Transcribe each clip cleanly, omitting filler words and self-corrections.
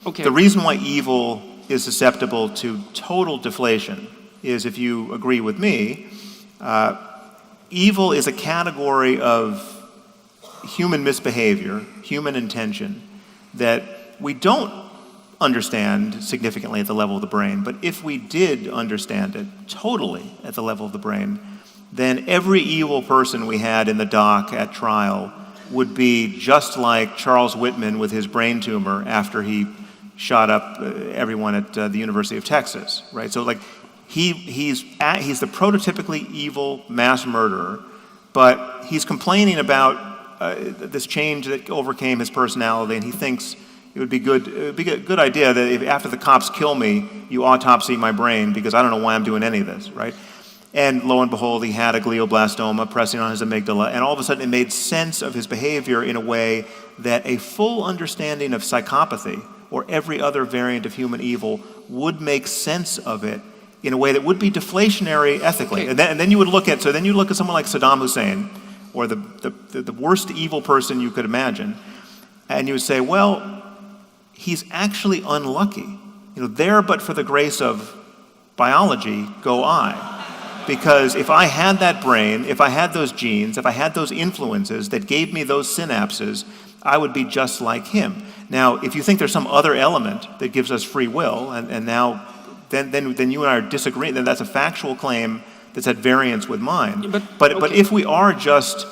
Okay. The reason why evil is susceptible to total deflation is, if you agree with me, evil is a category of human misbehavior, human intention, that we don't understand significantly at the level of the brain. But if we did understand it totally at the level of the brain, then every evil person we had in the dock at trial would be just like Charles Whitman with his brain tumor after he shot up everyone at the University of Texas, right? So like he's the prototypically evil mass murderer, but he's complaining about this change that overcame his personality, and he thinks it would be a good idea that if after the cops kill me, you autopsy my brain because I don't know why I'm doing any of this, right? And lo and behold, he had a glioblastoma pressing on his amygdala, and all of a sudden it made sense of his behavior in a way that a full understanding of psychopathy or every other variant of human evil would make sense of it in a way that would be deflationary ethically. Okay. And then you would look at someone like Saddam Hussein, or the worst evil person you could imagine, and you would say, well, he's actually unlucky. There but for the grace of biology go I. Because if I had that brain, if I had those genes, if I had those influences that gave me those synapses, I would be just like him. Now, if you think there's some other element that gives us free will, and now then you and I are disagreeing, then that's a factual claim that's at variance with mine. But if we are just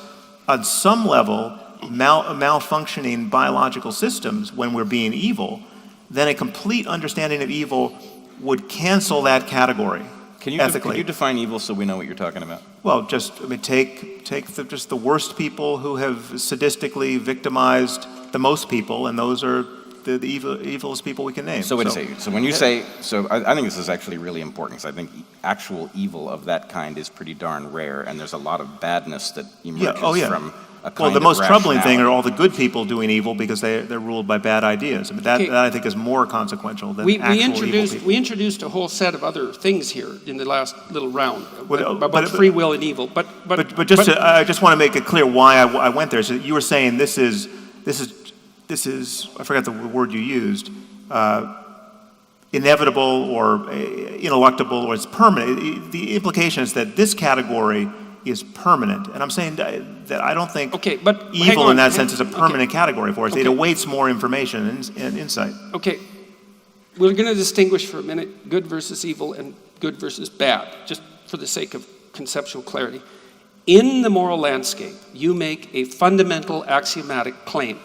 on some level malfunctioning biological systems when we're being evil, then a complete understanding of evil would cancel that category. Can you define evil so we know what you're talking about? Well, take just the worst people who have sadistically victimized the most people, and those are the evilest people we can name. So wait a second. So when you say, I think this is actually really important, because I think actual evil of that kind is pretty darn rare, and there's a lot of badness that emerges from a kind of the most troubling thing are rationality. all the good people doing evil because they're ruled by bad ideas. I mean, that I think is more consequential than actual evil people. We introduced a whole set of other things here in the last little round about but free will and evil. But I just want to make it clear why I went there. So you were saying this is I forgot the word you used, inevitable or ineluctable, or it's permanent. The implication is that this category is permanent, and I'm saying that I don't think evil in that sense is a permanent category for us. It awaits more information and insight. Okay, we're going to distinguish for a minute good versus evil and good versus bad, just for the sake of conceptual clarity. In the moral landscape, you make a fundamental axiomatic claim.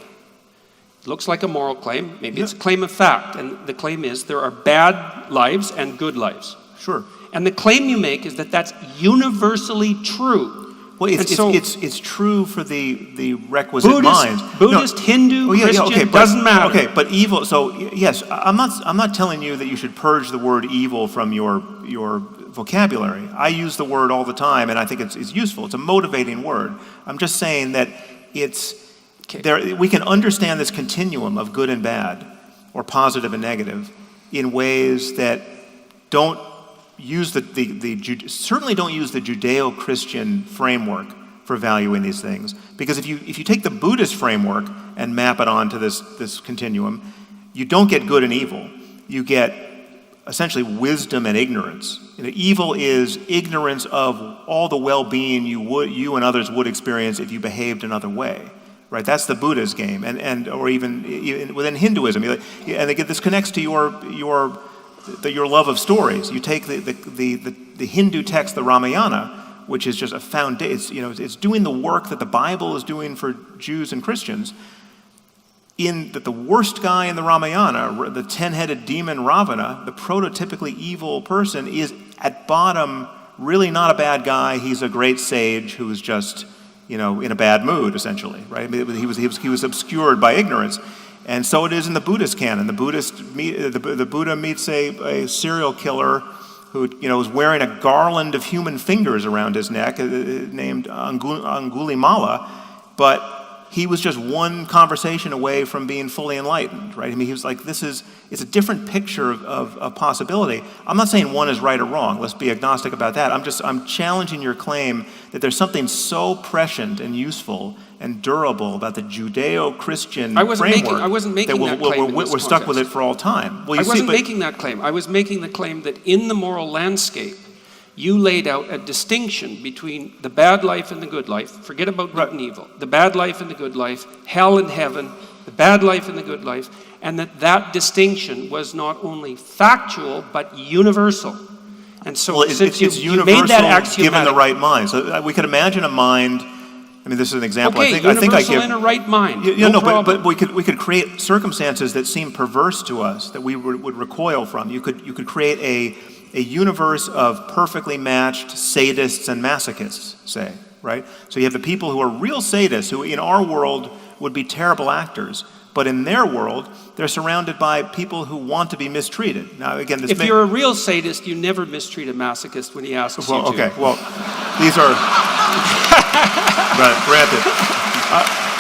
It looks like a moral claim. Maybe it's a claim of fact, and the claim is there are bad lives and good lives. Sure. And the claim you make is that that's universally true. Well, it's true for the requisite minds. Buddhist, Hindu, Christian, doesn't matter. Okay, but evil. So yes, I'm not telling you that you should purge the word evil from your vocabulary. I use the word all the time, and I think it's useful. It's a motivating word. I'm just saying that we can understand this continuum of good and bad, or positive and negative, in ways that don't use certainly don't use the Judeo-Christian framework for valuing these things. Because if you take the Buddhist framework and map it onto this continuum, you don't get good and evil. You get essentially wisdom and ignorance. Evil is ignorance of all the well-being you and others would experience if you behaved another way. Right, that's the Buddha's game, or even within Hinduism, and this connects to your love of stories. You take the Hindu text, the Ramayana, which is just a foundation. It's doing the work that the Bible is doing for Jews and Christians. In that the worst guy in the Ramayana, the 10-headed demon Ravana, the prototypically evil person, is at bottom really not a bad guy. He's a great sage who is just in a bad mood, essentially, right? I mean, he was obscured by ignorance, and so it is in the Buddhist canon. The Buddha meets a serial killer who is wearing a garland of human fingers around his neck, named Angulimala, but he was just one conversation away from being fully enlightened, right? I mean, he was like, it's a different picture of possibility. I'm not saying one is right or wrong. Let's be agnostic about that. I'm challenging your claim that there's something so prescient and useful and durable, about the Judeo-Christian I framework, wasn't making that claim in this we're stuck with it context. for all time. Well, I wasn't making that claim. I was making the claim that in the moral landscape, you laid out a distinction between the bad life and the good life. Forget about good and evil. The bad life and the good life, hell and heaven, the bad life and the good life, and that distinction was not only factual, but universal. And so it's you universal made that axiomatic. Given the right mind. So we could imagine a mind. I mean, this is an example. Okay, universal in a right mind. But we could create circumstances that seem perverse to us that we would recoil from. You could create a universe of perfectly matched sadists and masochists, say, right? So you have the people who are real sadists, who in our world would be terrible actors, but in their world, they're surrounded by people who want to be mistreated. Now, again, if you're a real sadist, you never mistreat a masochist when he asks you to. Okay, well, these are... Granted.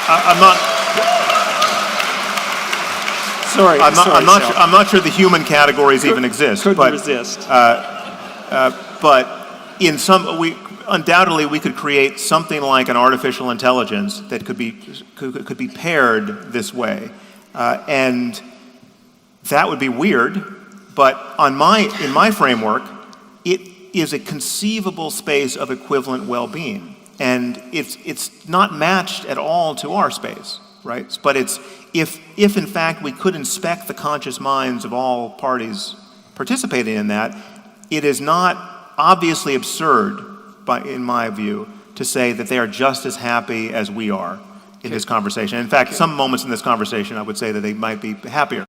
I'm not... Sorry, I'm not sure the human categories even exist. Couldn't resist. But in undoubtedly we could create something like an artificial intelligence that could be paired this way, and that would be weird. But in my framework, it is a conceivable space of equivalent well-being, and it's not matched at all to our space, right? But it's if in fact we could inspect the conscious minds of all parties participating in that, it is not obviously absurd, in my view, to say that they are just as happy as we are in this conversation. In fact, some moments in this conversation, I would say that they might be happier.